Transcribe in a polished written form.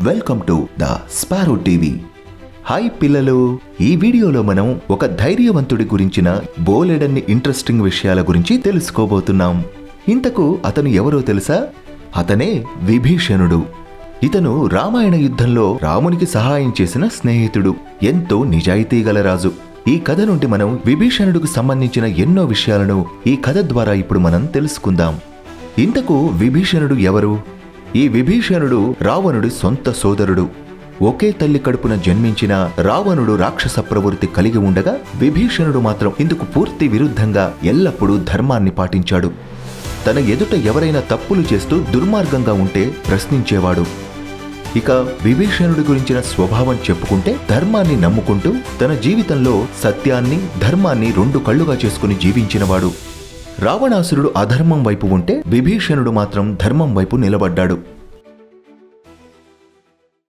Welcome to the sparrow TV. Hi పిల్లలు, ఈ వీడియోలో మనం ఒక ధైర్యవంతుడి గురించిన బోలెడన్ని ఇంట్రెస్టింగ్ విషయాల గురించి తెలుసుకోబోతున్నాం. ఇంతకు అతను ఎవరో తెలుసా? అతనే విభీషణుడు. ఇతను రామాయణ యుద్ధంలో రామునికి సహాయం చేసిన స్నేహితుడు, ఎంతో నిజాయితీ గల రాజు. ఈ కథ నుండి మనం విభీషణుడికి సంబంధించిన ఎన్నో విషయాలను ఈ కథ ద్వారా ఇప్పుడు మనం తెలుసుకుందాం. ఇంతకు విభీషణుడు ఎవరు? ఈ విభీషణుడు రావణుడి సొంత సోదరుడు. ఒకే తల్లి కడుపున జన్మించిన రావణుడు రాక్షస ప్రవృత్తి కలిగి ఉండగా, విభీషణుడు మాత్రం ఇందుకు పూర్తి విరుద్ధంగా ఎల్లప్పుడూ ధర్మాన్ని పాటించాడు. తన ఎదుట ఎవరైనా తప్పులు చేస్తూ దుర్మార్గంగా ఉంటే ప్రశ్నించేవాడు. ఇక విభీషణుడి గురించిన స్వభావం చెప్పుకుంటే, ధర్మాన్ని నమ్ముకుంటూ తన జీవితంలో సత్యాన్ని ధర్మాన్ని రెండు కళ్ళుగా చేసుకుని జీవించినవాడు. రావణాసురుడు అధర్మం వైపు ఉంటే విభీషణుడు మాత్రం ధర్మం వైపు నిలబడ్డాడు.